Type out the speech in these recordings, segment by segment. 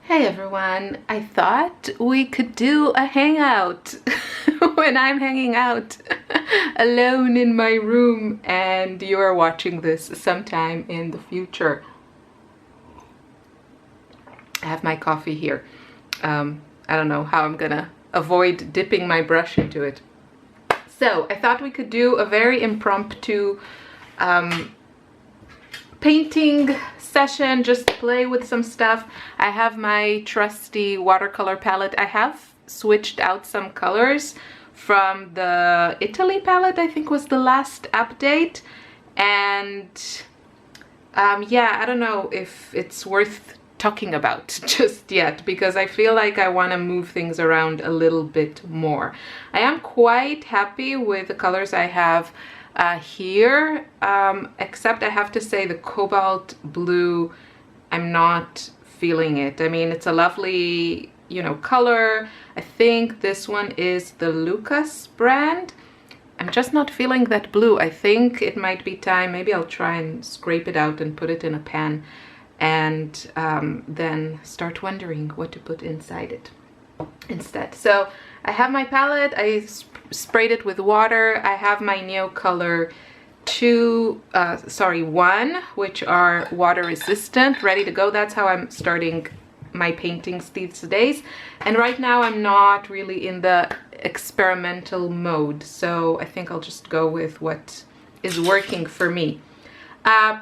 Hey everyone, I thought we could do a hangout when I'm hanging out alone in my room and you are watching this sometime in the future. I have my coffee here. I don't know how I'm gonna avoid dipping my brush into it. So I thought we could do a very impromptu painting session, just play with some stuff. I have my trusty watercolor palette. I have switched out some colors from the Italy palette, I think was the last update. And yeah, I don't know if it's worth talking about just yet, because I feel like I want to move things around a little bit more. I am quite happy with the colors I have here, except I have to say the cobalt blue, I'm not feeling it. I mean, it's a lovely, you know, color. I think this one is the Lucas brand. I'm just not feeling that blue. I think it might be time. Maybe I'll try and scrape it out and put it in a pan and then start wondering what to put inside it instead. So I have my palette. I sprayed it with water. I have my Neocolor 1, which are water resistant, ready to go. That's how I'm starting my paintings these days. And right now I'm not really in the experimental mode, so I think I'll just go with what is working for me.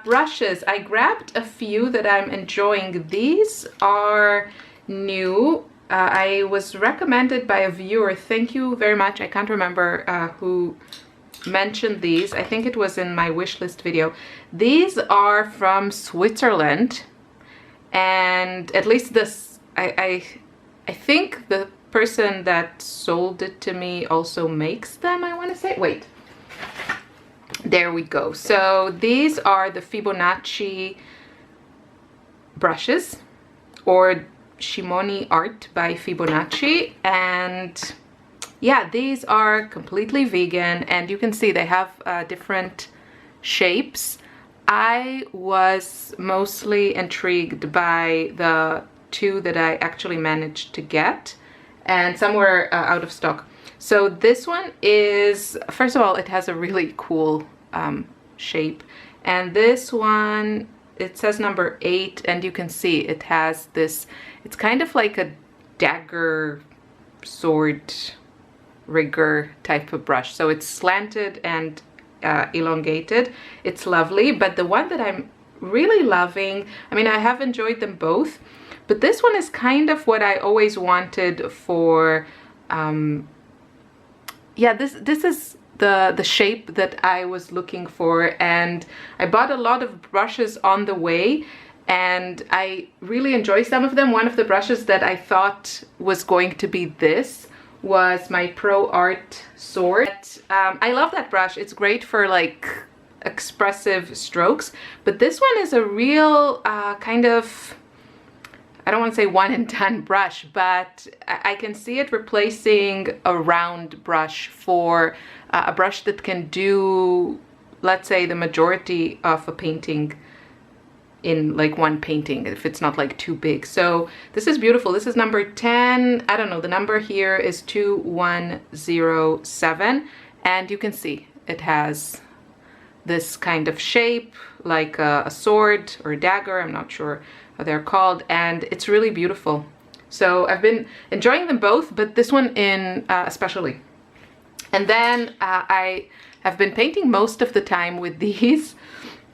Brushes, I grabbed a few that I'm enjoying. These are new. I was recommended by a viewer. Thank you very much. I can't remember who mentioned these. I think it was in my wish list video. These are from Switzerland, and at least this, I think the person that sold it to me also makes them, I want to say. Wait, there we go. So these are the Fibonacci brushes, or Shimoni art by Fibonacci. And yeah, these are completely vegan, and you can see they have different shapes. I was mostly intrigued by the two that I actually managed to get, and some were out of stock. So this one is, first of all, it has a really cool shape, and this one, it says number 8, and you can see it has this, it's kind of like a dagger sword rigger type of brush. So it's slanted and elongated. It's lovely, but the one that I'm really loving, I mean, I have enjoyed them both, but this one is kind of what I always wanted for, yeah, this is the shape that I was looking for. And I bought a lot of brushes on the way, and I really enjoy some of them. One of the brushes that I thought was going to be this was my Pro Art sword. I love that brush. It's great for like expressive strokes, but this one is a real kind of, I don't want to say one and done brush, but I can see it replacing a round brush for a brush that can do, let's say, the majority of a painting in like one painting, if it's not like too big. So this is beautiful. This is number 10. I don't know, the number here is 2107, and you can see it has this kind of shape like a sword or a dagger. I'm not sure what they're called, and it's really beautiful. So I've been enjoying them both, but this one in especially. And then I have been painting most of the time with these,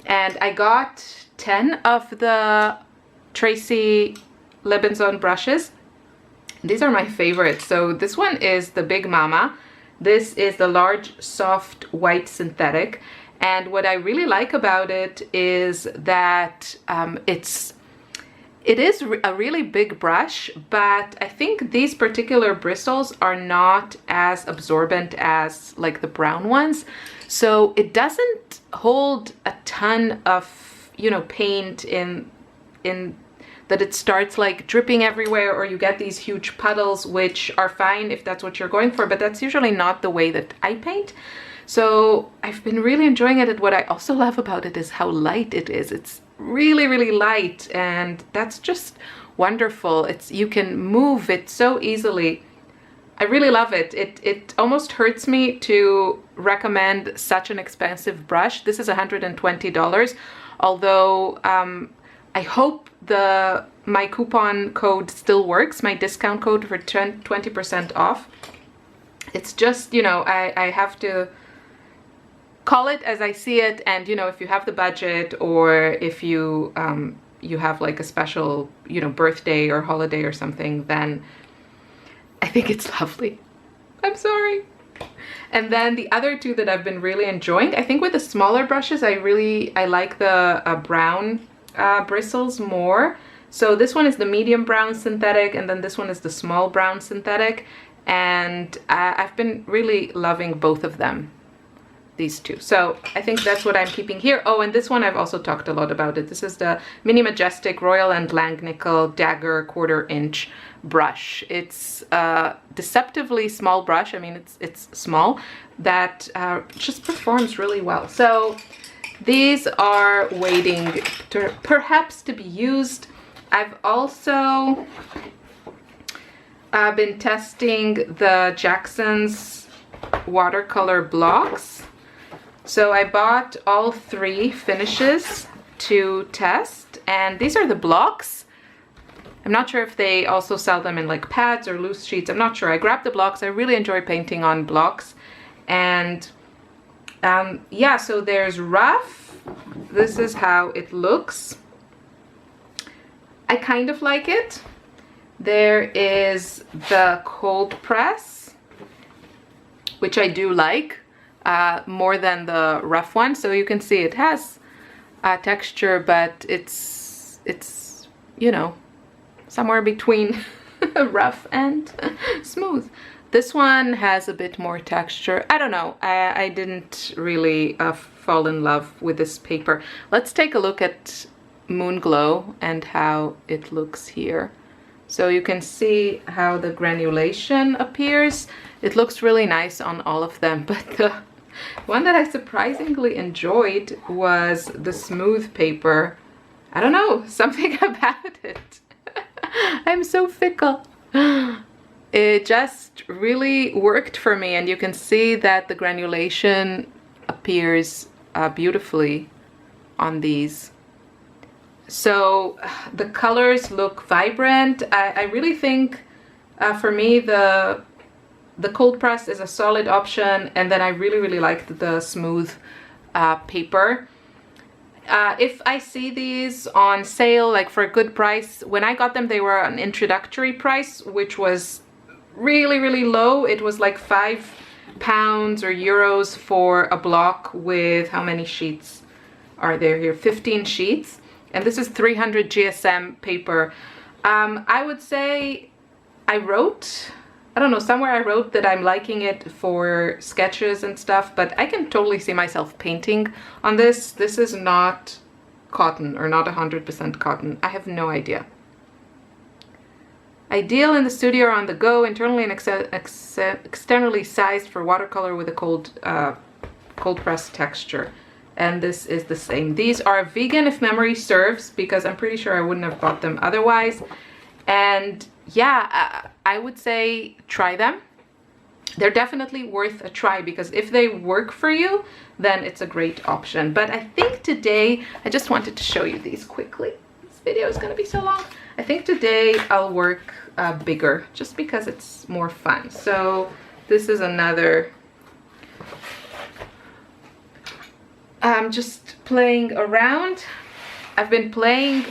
and I got 10 of the Tracy Lebenzon brushes. These are my favorites. So this one is the Big Mama. This is the large soft white synthetic, and what I really like about it is that it is a really big brush, but I think these particular bristles are not as absorbent as like the brown ones. So it doesn't hold a ton of, you know, paint in that it starts like dripping everywhere, or you get these huge puddles, which are fine if that's what you're going for, but that's usually not the way that I paint. So I've been really enjoying it. And what I also love about it is how light it is. It's really, really light, and that's just wonderful. You can move it so easily. I really love it. It almost hurts me to recommend such an expensive brush. This is $120, although I hope my coupon code still works, my discount code for 20% off. It's just, you know, I have to call it as I see it, and you know, if you have the budget, or if you you have like a special, you know, birthday or holiday or something, then I think it's lovely. I'm sorry. And then the other two that I've been really enjoying, I think with the smaller brushes, I like the brown bristles more. So this one is the medium brown synthetic, and then this one is the small brown synthetic. And I've been really loving both of them, these two. So I think that's what I'm keeping here. Oh, and this one I've also talked a lot about it. This is the Mini Majestic Royal and Langnickel Dagger 1/4 inch brush. It's a deceptively small brush. I mean, it's small, that just performs really well. So these are waiting to perhaps to be used. I've also been testing the Jackson's watercolor blocks. So I bought all 3 finishes to test, and these are the blocks. I'm not sure if they also sell them in like pads or loose sheets. I'm not sure. I grabbed the blocks. I really enjoy painting on blocks. And yeah, so there's rough. This is how it looks. I kind of like it. There is the cold press, which I do like more than the rough one. So you can see it has texture, but it's you know, somewhere between rough and smooth. This one has a bit more texture. I don't know. I didn't really fall in love with this paper. Let's take a look at Moon Glow and how it looks here. So you can see how the granulation appears. It looks really nice on all of them, but the one that I surprisingly enjoyed was the smooth paper. I don't know, something about it. I'm so fickle. It just really worked for me, and you can see that the granulation appears beautifully on these. So the colors look vibrant. I really think for me the cold press is a solid option, and then I really liked the smooth paper. If I see these on sale, like for a good price, when I got them, they were an introductory price, which was really low. It was like £5 or euros for a block with, how many sheets are there here? 15 sheets. And this is 300 GSM paper. I would say I don't know, somewhere I wrote that I'm liking it for sketches and stuff, but I can totally see myself painting on this. This is not cotton, or not 100% cotton. I have no idea. Ideal in the studio or on the go, internally and externally sized for watercolor with a cold press texture. And this is the same. These are vegan if memory serves, because I'm pretty sure I wouldn't have bought them otherwise. And yeah, I would say try them. They're definitely worth a try, because if they work for you, then it's a great option. But I think today, I just wanted to show you these quickly. This video is going to be so long. I think today I'll work bigger, just because it's more fun. So this is another... I'm just playing around. I've been playing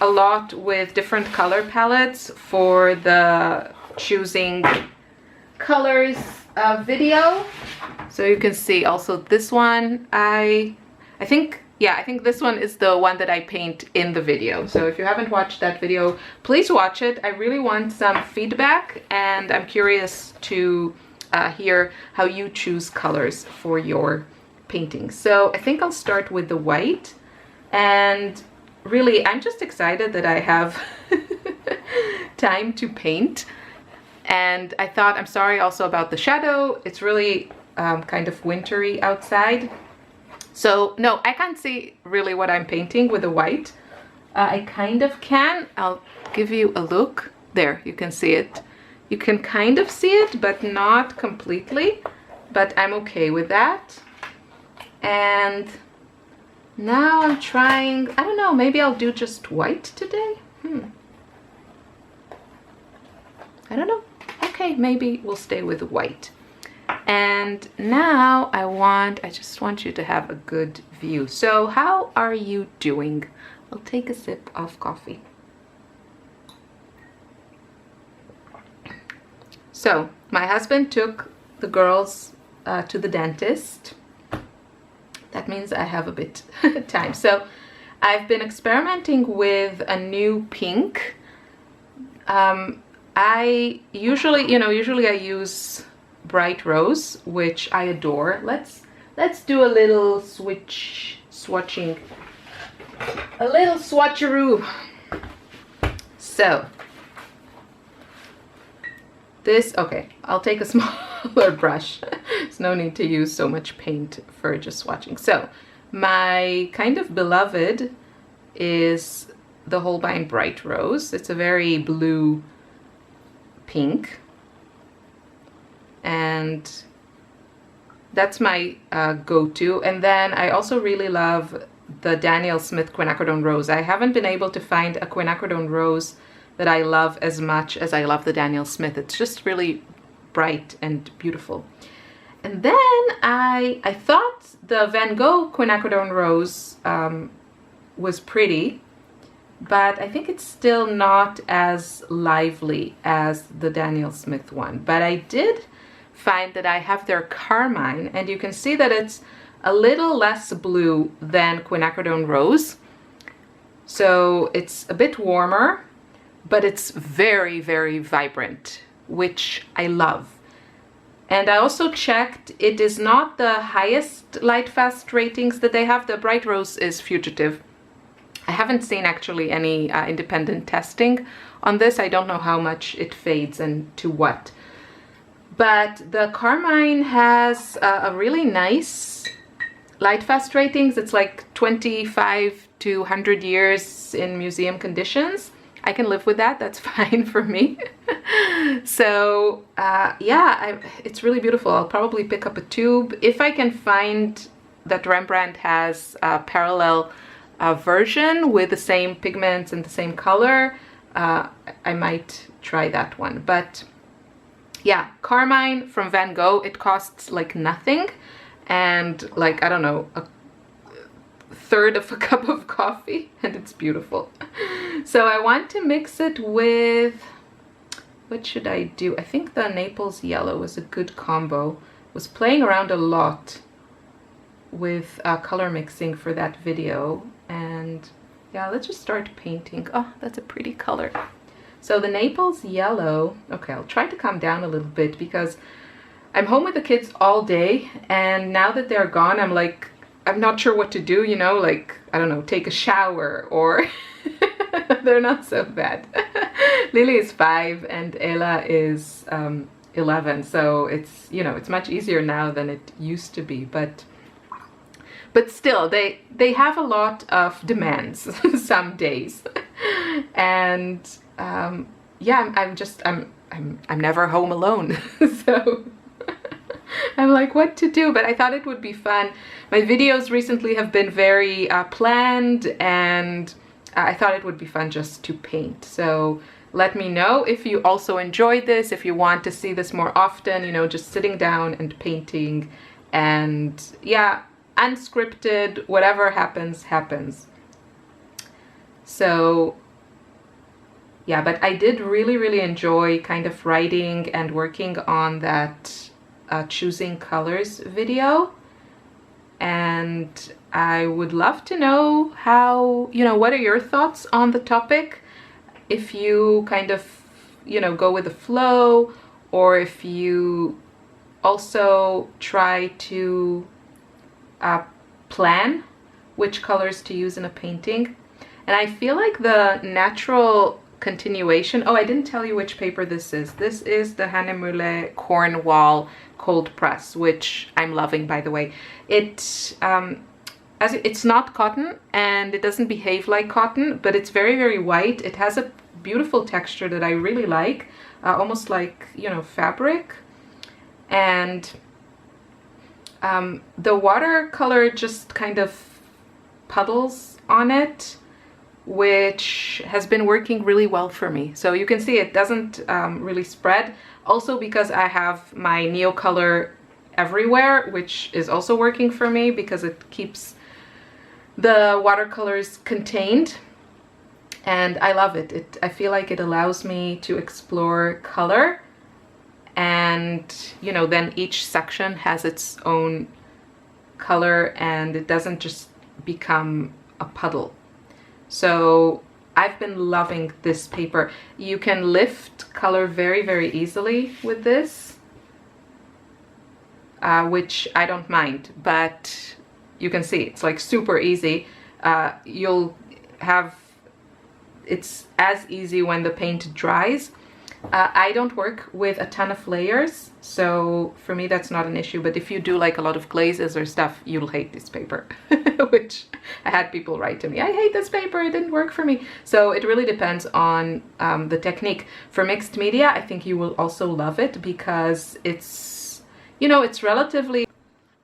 a lot with different color palettes for the choosing colors video. So you can see also this one, I think this one is the one that I paint in the video. So if you haven't watched that video, please watch it. I really want some feedback, and I'm curious to hear how you choose colors for your painting. So I think I'll start with the white, and really I'm just excited that I have time to paint. And I thought, I'm sorry also about the shadow, it's really kind of wintry outside, so no, I can't see really what I'm painting with the white. I kind of can. I'll give you a look. There, you can see it. You can kind of see it, but not completely. But I'm okay with that. And now I'm trying, I don't know, maybe I'll do just white today. I don't know. Okay, maybe we'll stay with white. And now I just want you to have a good view. So how are you doing? I'll take a sip of coffee. So my husband took the girls to the dentist. That means I have a bit time. So I've been experimenting with a new pink. I usually I use bright rose, which I adore. Let's do a little swatching, a little swatcheroo. So this, okay, I'll take a smaller brush. There's no need to use so much paint for just swatching. So my kind of beloved is the Holbein Bright Rose. It's a very blue pink, and that's my go-to. And then I also really love the Daniel Smith Quinacridone Rose. I haven't been able to find a quinacridone rose that I love as much as I love the Daniel Smith. It's just really bright and beautiful. And then I thought the Van Gogh Quinacridone Rose was pretty, but I think it's still not as lively as the Daniel Smith one. But I did find that I have their Carmine, and you can see that it's a little less blue than Quinacridone Rose. So it's a bit warmer, but it's very, very vibrant, which I love. And I also checked, it is not the highest light fast ratings that they have. The Bright Rose is fugitive. I haven't seen actually any independent testing on this. I don't know how much it fades and to what. But the Carmine has a really nice light fast ratings. It's like 25 to 100 years in museum conditions. I can live with that. That's fine for me. So yeah, it's really beautiful. I'll probably pick up a tube. If I can find that Rembrandt has a parallel version with the same pigments and the same color, I might try that one. But yeah, Carmine from Van Gogh, it costs like nothing, and like, I don't know, a third of a cup of coffee, and it's beautiful. So I want to mix it with, what should I do? I think the Naples Yellow is a good combo. Was playing around a lot with color mixing for that video, and yeah, let's just start painting. Oh, that's a pretty color. So the Naples Yellow, okay, I'll try to calm down a little bit because I'm home with the kids all day, and now that they're gone, I'm like, I'm not sure what to do, you know, like, I don't know, take a shower, or they're not so bad. Lily is 5 and Ella is 11, so it's, you know, it's much easier now than it used to be, but still, they have a lot of demands some days. And yeah, I'm never home alone. So I'm like, what to do? But I thought it would be fun. My videos recently have been very planned, and I thought it would be fun just to paint. So let me know if you also enjoyed this, if you want to see this more often, you know, just sitting down and painting, and yeah, unscripted, whatever happens, happens. So yeah, but I did really, really enjoy kind of writing and working on that choosing colors video. And I would love to know how, you know, what are your thoughts on the topic? If you kind of, you know, go with the flow, or if you also try to plan which colors to use in a painting. And I feel like the natural continuation, oh, I didn't tell you which paper this is. This is the Hahnemühle Cornwall cold press, which I'm loving, by the way. It's not cotton, and it doesn't behave like cotton, but it's very, very white. It has a beautiful texture that I really like, almost like, you know, fabric. And the watercolor just kind of puddles on it, which has been working really well for me. So you can see it doesn't really spread. Also because I have my Neocolor everywhere, which is also working for me because it keeps the watercolors contained. And I love it. I feel like it allows me to explore color, and you know, then each section has its own color and it doesn't just become a puddle. So I've been loving this paper. You can lift color very, very easily with this, which I don't mind, but you can see it's like super easy. You'll have, it's as easy when the paint dries. I don't work with a ton of layers, so for me that's not an issue, but if you do like a lot of glazes or stuff, you'll hate this paper, which I had people write to me, I hate this paper, it didn't work for me. So it really depends on the technique. For mixed media, I think you will also love it because it's, you know, it's relatively...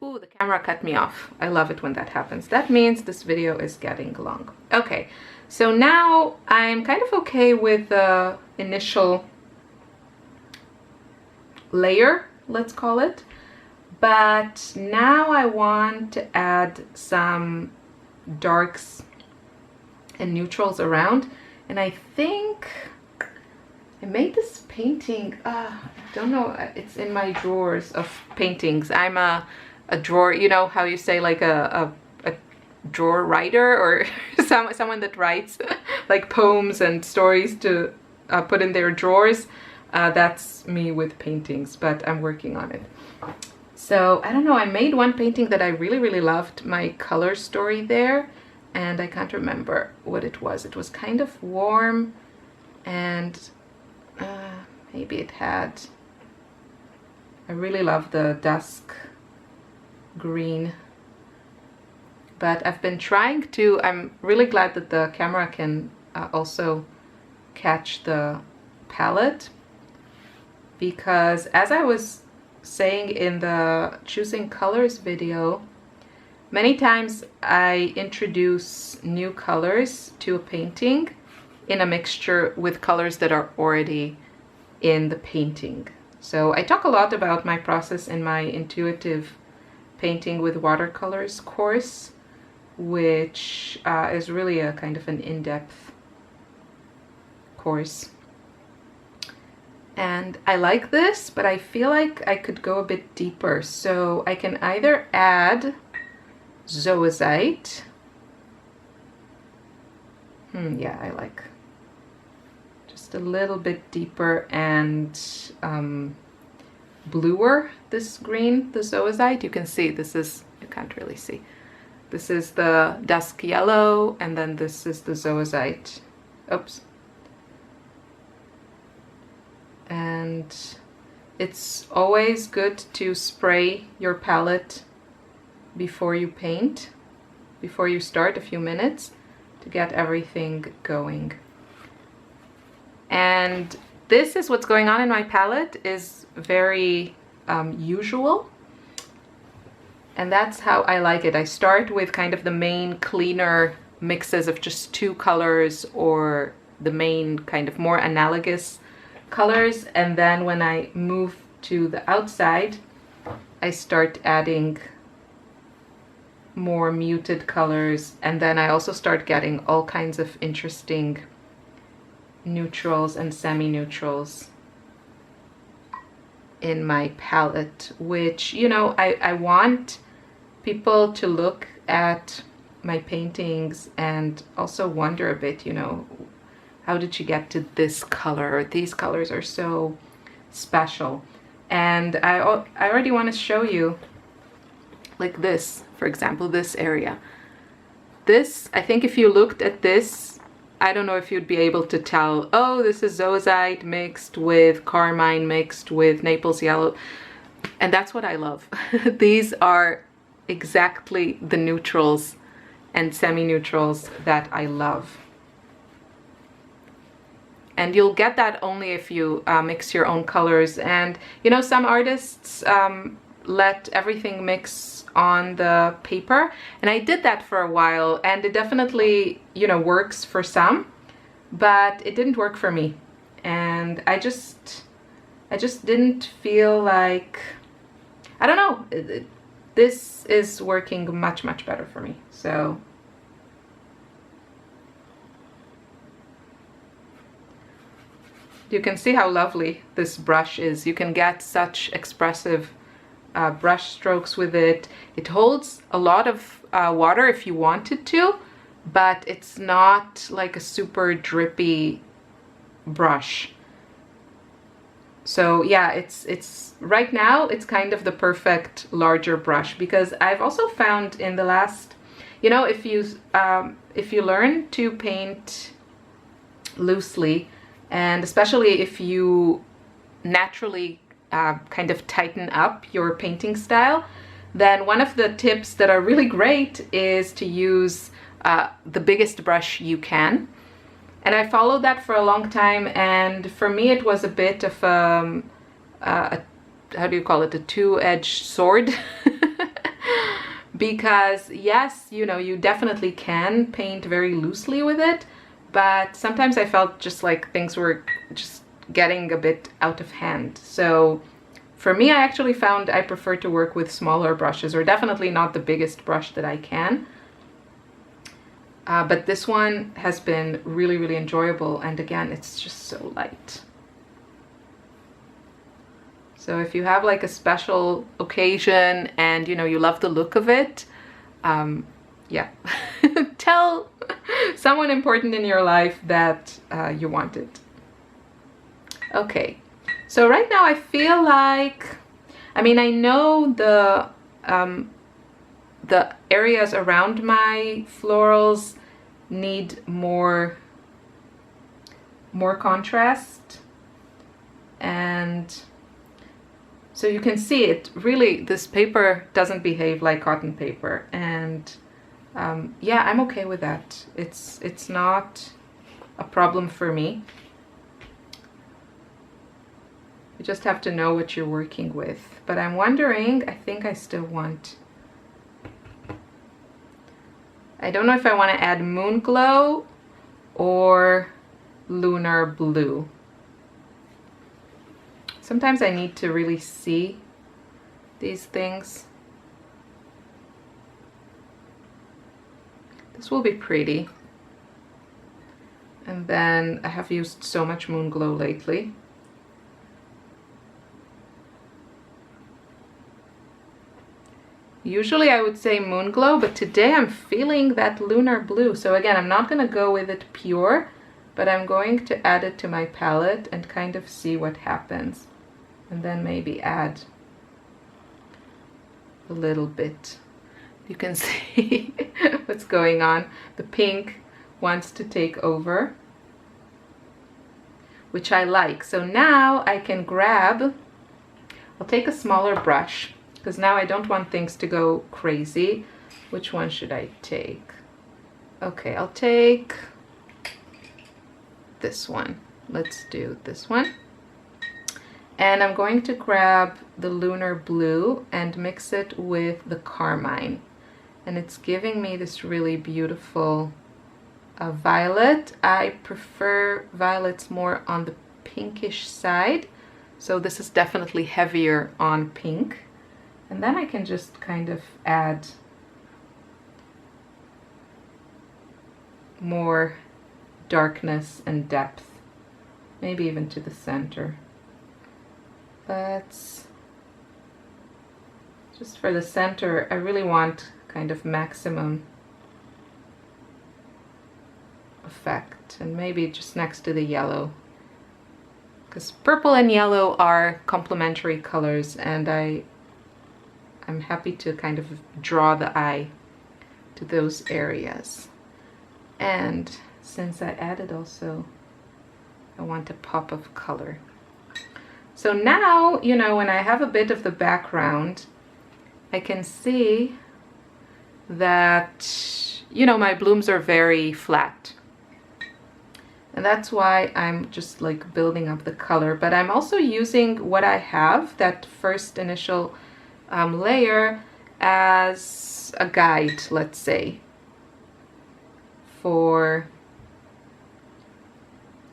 Ooh, the camera cut me off. I love it when that happens. That means this video is getting long. Okay, so now I'm kind of okay with the initial layer, let's call it, but now I want to add some darks and neutrals around. And I think I made this painting, I don't know, it's in my drawers of paintings. I'm a drawer, you know how you say like a drawer writer, or someone that writes like poems and stories to put in their drawers. That's me with paintings, but I'm working on it. So I don't know, I made one painting that I really, really loved, my color story there, and I can't remember what it was. It was kind of warm, and maybe it had, I really love the dusk green, but I've been trying to, I'm really glad that the camera can also catch the palette, because as I was saying in the choosing colors video, many times I introduce new colors to a painting in a mixture with colors that are already in the painting. So I talk a lot about my process in my intuitive painting with watercolors course, which is really a kind of an in-depth course. And I like this, but I feel like I could go a bit deeper. So I can either add zoisite. Yeah, I like just a little bit deeper and bluer this green, the zoisite. You can see this is, you can't really see. This is the dusk yellow, and then this is the zoisite. Oops. And it's always good to spray your palette before you paint, before you start, a few minutes, to get everything going. And this is what's going on in my palette, is very usual, and that's how I like it. I start with kind of the main cleaner mixes of just two colors, or the main kind of more analogous colors, and then when I move to the outside, I start adding more muted colors, and then I also start getting all kinds of interesting neutrals and semi-neutrals in my palette, which, you know, I want people to look at my paintings and also wonder a bit, you know, how did you get to this color? These colors are so special. And I already want to show you, like this, for example, this area. This, I think if you looked at this, I don't know if you'd be able to tell, oh, this is zoisite mixed with carmine mixed with Naples yellow. And that's what I love. These are exactly the neutrals and semi-neutrals that I love. And you'll get that only if you mix your own colors. And you know, some artists let everything mix on the paper, and I did that for a while, and it definitely, you know, works for some, but it didn't work for me. And I just didn't feel like, I don't know, this is working much better for me. So you can see how lovely this brush is. You can get such expressive brush strokes with it. It holds a lot of water if you want it to, but it's not like a super drippy brush. So yeah, it's right now it's kind of the perfect larger brush, because I've also found in the last, you know, if you learn to paint loosely, and especially if you naturally kind of tighten up your painting style, then one of the tips that are really great is to use the biggest brush you can. And I followed that for a long time, and for me it was a bit of a how do you call it, a two-edged sword. Because yes, you know, you definitely can paint very loosely with it, but sometimes I felt just like things were just getting a bit out of hand. So for me, I actually found I prefer to work with smaller brushes, or definitely not the biggest brush that I can. But this one has been really enjoyable, and again, it's just so light. So if you have like a special occasion and you know you love the look of it, yeah, tell someone important in your life that you want it. Okay, so right now I feel like, I mean, I know the areas around my florals need more contrast, and so you can see it really, this paper doesn't behave like cotton paper, and yeah, I'm okay with that. It's not a problem for me. You just have to know what you're working with. But I'm wondering, I think I still want, I don't know if I want to add moon glow or lunar blue. Sometimes I need to really see these things. This will be pretty. And then I have used so much moon glow lately. Usually I would say moon glow, but today I'm feeling that lunar blue. So again, I'm not going to go with it pure, but I'm going to add it to my palette and kind of see what happens. And then maybe add a little bit. You can see what's going on. The pink wants to take over, which I like. So now I can grab, I'll take a smaller brush, because now I don't want things to go crazy. Which one should I take? Okay, I'll take this one. Let's do this one. And I'm going to grab the lunar blue and mix it with the carmine. And it's giving me this really beautiful violet. I prefer violets more on the pinkish side. So this is definitely heavier on pink. And then I can just kind of add more darkness and depth, maybe even to the center. But just for the center, I really want kind of maximum effect, and maybe just next to the yellow, because purple and yellow are complementary colors, and I'm happy to kind of draw the eye to those areas. And since I added also, I want a pop of color. So now, you know, when I have a bit of the background, I can see that, you know, my blooms are very flat. And that's why I'm just like building up the color. But I'm also using what I have, that first initial layer, as a guide, let's say, for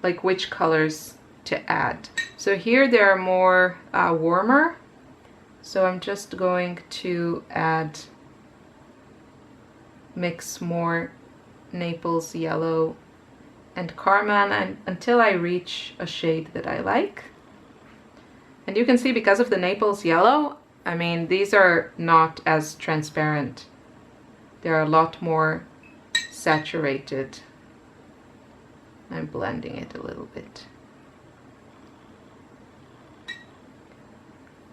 like which colors to add. So here they are more warmer. So I'm just going to mix more Naples yellow and Carmine until I reach a shade that I like. And you can see, because of the Naples yellow, I mean, these are not as transparent. They're a lot more saturated. I'm blending it a little bit.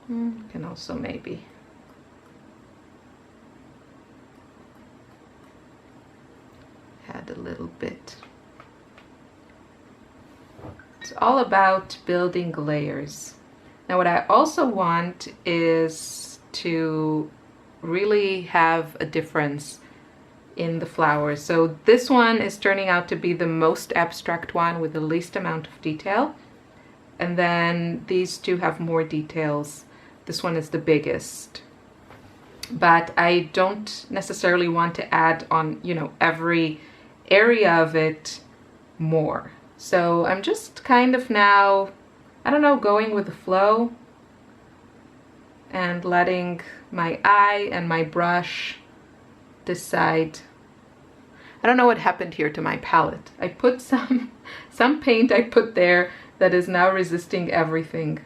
Can also maybe add a little bit. It's all about building layers. Now what I also want is to really have a difference in the flowers. So this one is turning out to be the most abstract one with the least amount of detail. And then these two have more details. This one is the biggest. But I don't necessarily want to add on, you know, every area of it more. So I'm just kind of now, I don't know, going with the flow and letting my eye and my brush decide. I don't know what happened here to my palette. I put some paint I put there that is now resisting everything.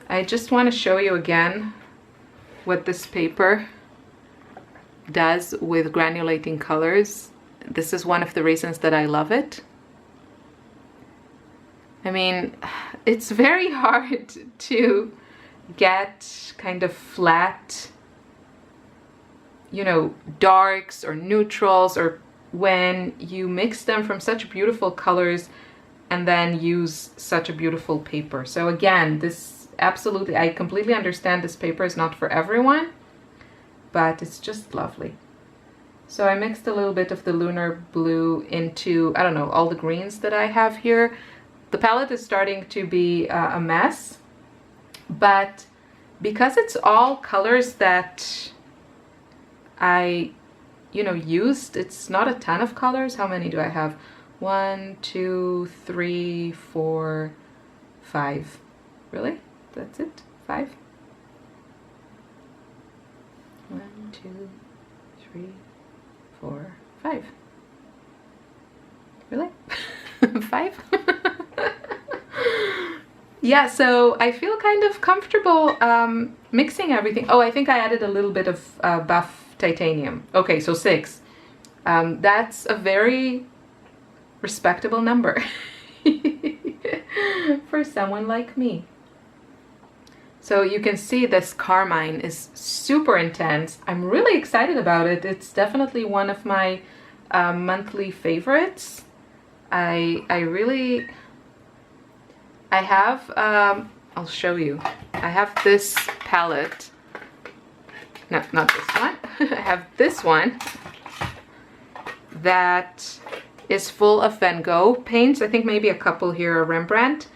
I just want to show you again what this paper does with granulating colors. This is one of the reasons that I love it. I mean, it's very hard to get kind of flat, you know, darks or neutrals, or when you mix them from such beautiful colors and then use such a beautiful paper. So again, this absolutely, I completely understand this paper is not for everyone, but it's just lovely. So I mixed a little bit of the lunar blue into, I don't know, all the greens that I have here. The palette is starting to be a mess, but because it's all colors that I, you know, used, it's not a ton of colors. How many do I have? 1, 2, 3, 4, 5. Really? That's it? 5? 1, 2, 3, 4, 5. Really? 5? Yeah, so I feel kind of comfortable mixing everything. Oh, I think I added a little bit of buff titanium. Okay, so 6. That's a very respectable number for someone like me. So you can see this carmine is super intense. I'm really excited about it. It's definitely one of my monthly favorites. I have, I'll show you. I have this palette. No, not this one. I have this one that is full of Van Gogh paints. I think maybe a couple here are Rembrandt.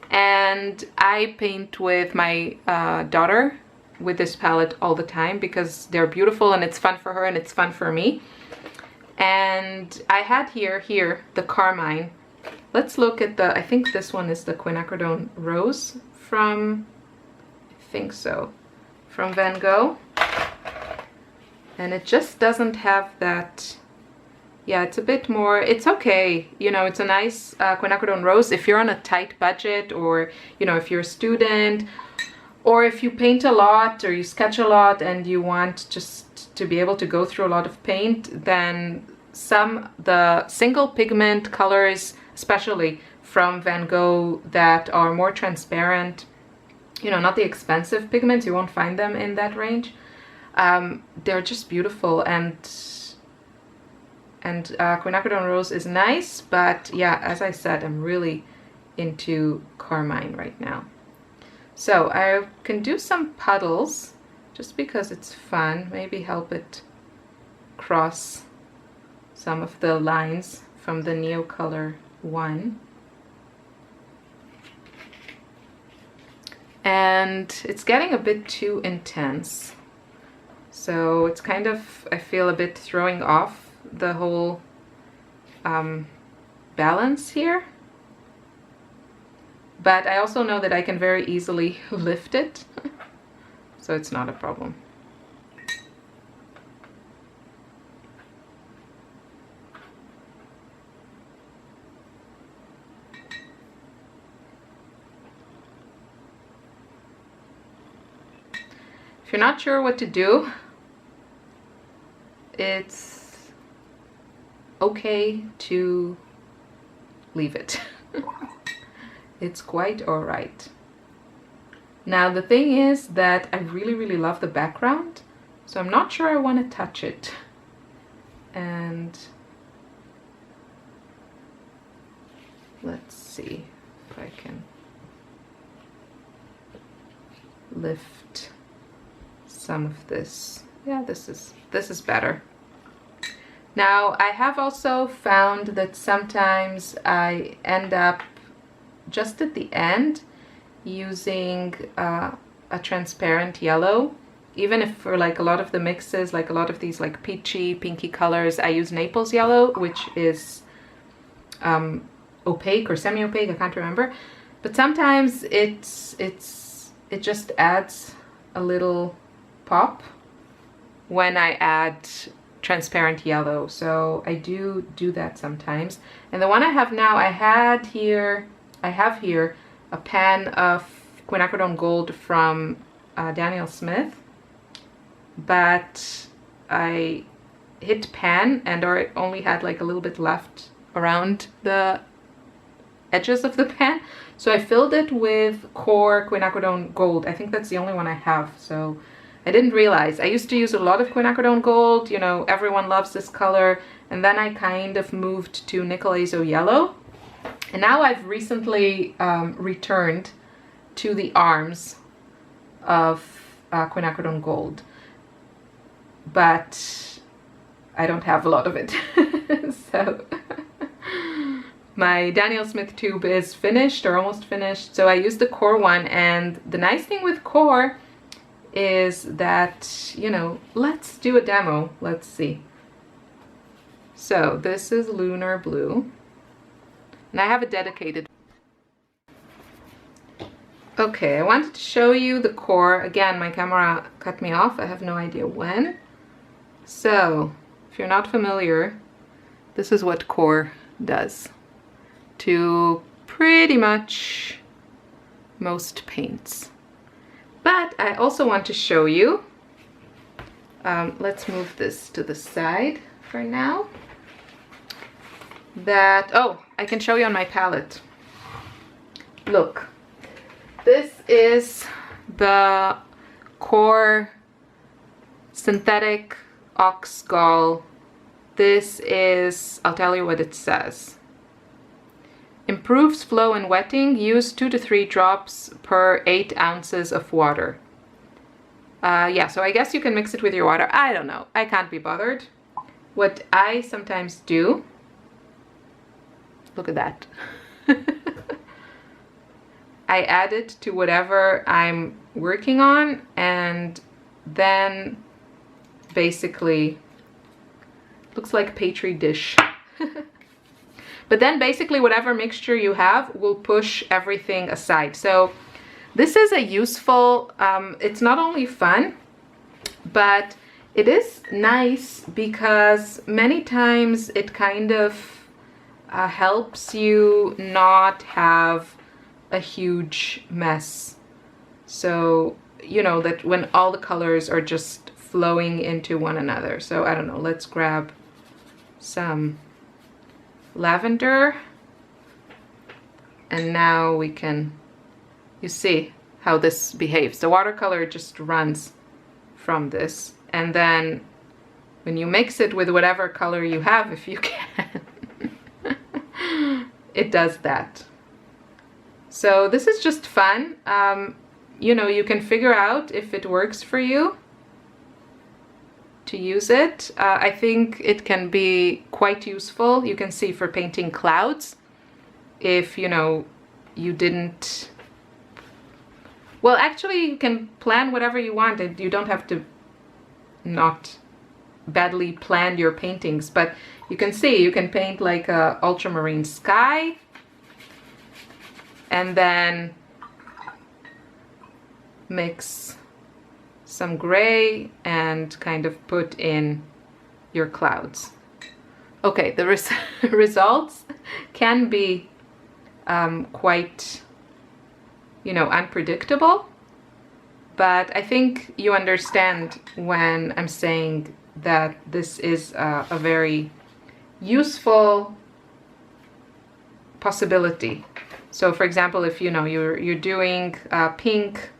And I paint with my daughter with this palette all the time because they're beautiful and it's fun for her and it's fun for me. And I had here the carmine. Let's look at the, I think this one is the quinacridone rose from, I think so, from Van Gogh. And it just doesn't have that, yeah, it's a bit more, it's okay. You know, it's a nice quinacridone rose if you're on a tight budget, or, you know, if you're a student, or if you paint a lot or you sketch a lot and you want just to be able to go through a lot of paint, then the single pigment colors, especially from Van Gogh, that are more transparent, you know, not the expensive pigments, you won't find them in that range. They're just beautiful, and quinacridone rose is nice, but yeah, as I said, I'm really into carmine right now. So I can do some puddles just because it's fun, maybe help it across some of the lines from the Neocolor one. And it's getting a bit too intense. So it's kind of, I feel, a bit throwing off the whole balance here. But I also know that I can very easily lift it, so it's not a problem. If you're not sure what to do, it's okay to leave it. It's quite alright. Now the thing is that I really love the background, so I'm not sure I want to touch it. And let's see if I can lift some of this. Yeah, this is better. Now I have also found that sometimes I end up just at the end using a transparent yellow, even if for like a lot of the mixes, like a lot of these like peachy pinky colors, I use Naples yellow, which is opaque or semi-opaque, I can't remember, but sometimes it just adds a little pop when I add transparent yellow. So I do that sometimes. And the one I have now, I have here a pan of quinacridone gold from Daniel Smith, but I hit pan and I only had like a little bit left around the edges of the pan, so I filled it with core quinacridone gold. I think that's the only one I have, so I didn't realize. I used to use a lot of quinacridone gold, you know, everyone loves this color, and then I kind of moved to nickel azo yellow, and now I've recently returned to the arms of quinacridone gold, but I don't have a lot of it. So my Daniel Smith tube is finished or almost finished, so I used the core one. And the nice thing with core is that, you know, let's do a demo. Let's see. So this is Lunar Blue, and I have a dedicated. Okay, I wanted to show you the core. Again, my camera cut me off. I have no idea when. So if you're not familiar, this is what core does to pretty much most paints. But I also want to show you, let's move this to the side for now, that, oh, I can show you on my palette. Look, this is the core synthetic ox gall. This is, I'll tell you what it says. Improves flow and wetting. Use 2 to 3 drops per 8 ounces of water. Yeah, so I guess you can mix it with your water. I don't know. I can't be bothered. What I sometimes do, look at that. I add it to whatever I'm working on, and then basically, looks like Petri dish. But then basically whatever mixture you have will push everything aside. So this is a useful, it's not only fun, but it is nice because many times it kind of helps you not have a huge mess. So, you know, that when all the colors are just flowing into one another. So I don't know, let's grab some lavender, and now we can, you see how this behaves. The watercolor just runs from this, and then when you mix it with whatever color you have, if you can, it does that. So this is just fun. You know, you can figure out if it works for you. to use it. I think it can be quite useful. You can see for painting clouds, if you know you didn't, well, actually you can plan whatever you want, and you don't have to not badly plan your paintings, but you can see you can paint like a ultramarine sky and then mix some gray and kind of put in your clouds. Okay, the results can be quite, you know, unpredictable, but I think you understand when I'm saying that this is a very useful possibility. So for example, if you know you're doing pink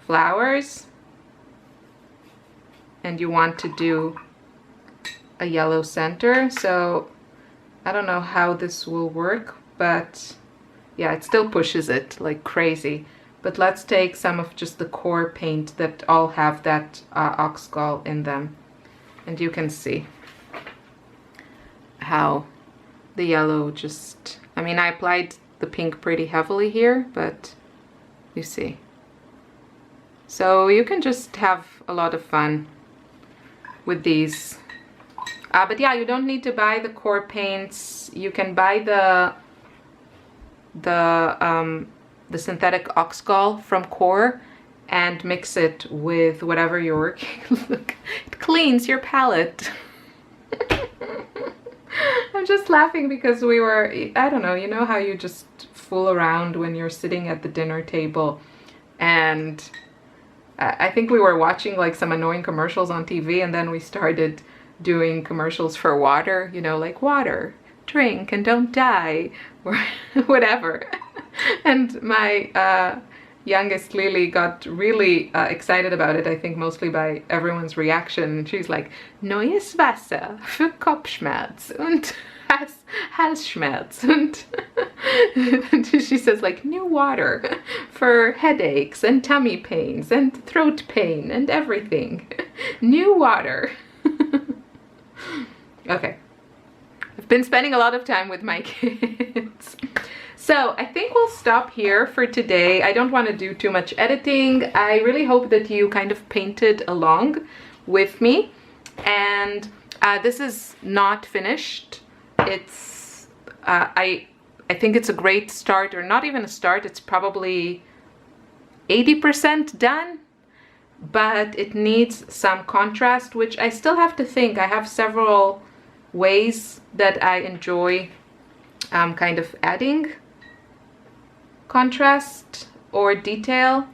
flowers and you want to do a yellow center, so I don't know how this will work, but yeah, it still pushes it like crazy. But let's take some of just the core paint that all have that ox gall in them, and you can see how the yellow just, I mean, I applied the pink pretty heavily here, but you see. So you can just have a lot of fun with these. But yeah, you don't need to buy the core paints. You can buy the synthetic ox gall from Core and mix it with whatever you're working. Look, it cleans your palette. I'm just laughing because we were, I don't know, you know how you just fool around when you're sitting at the dinner table, and I think we were watching like some annoying commercials on TV, and then we started doing commercials for water, you know, like water, drink and don't die, or whatever. And my youngest Lily got really excited about it, I think mostly by everyone's reaction. She's like, neues Wasser für Kopfschmerz und Halsschmerz. And she says like, new water for headaches and tummy pains and throat pain and everything. New water. Okay. I've been spending a lot of time with my kids. So I think we'll stop here for today. I don't want to do too much editing. I really hope that you kind of painted along with me. And this is not finished. It's, I think it's a great start, or not even a start. It's probably 80% done, but it needs some contrast, which I still have to think. I have several ways that I enjoy kind of adding contrast or detail,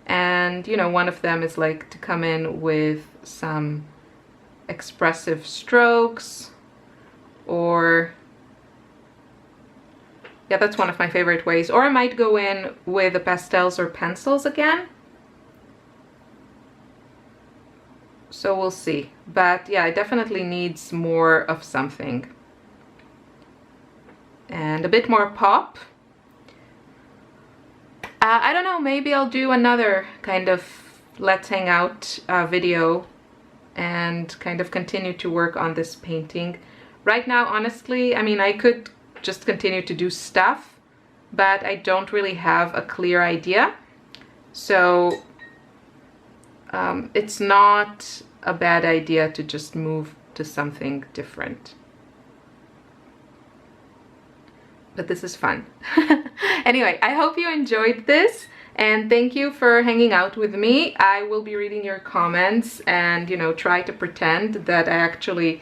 and you know, one of them is like to come in with some expressive strokes, or yeah, that's one of my favorite ways. Or I might go in with the pastels or pencils again. So we'll see. But yeah, it definitely needs more of something. And a bit more pop. I don't know, maybe I'll do another kind of let's hang out video and kind of continue to work on this painting. Right now, honestly, I mean, I could just continue to do stuff, but I don't really have a clear idea. So it's not a bad idea to just move to something different. But this is fun. Anyway, I hope you enjoyed this, and thank you for hanging out with me. I will be reading your comments and, you know, try to pretend that I actually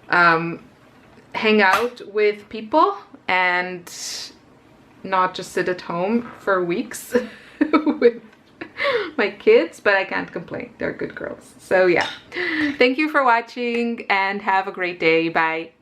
hang out with people and not just sit at home for weeks with my kids, but I can't complain. They're good girls. So yeah, thank you for watching and have a great day. Bye.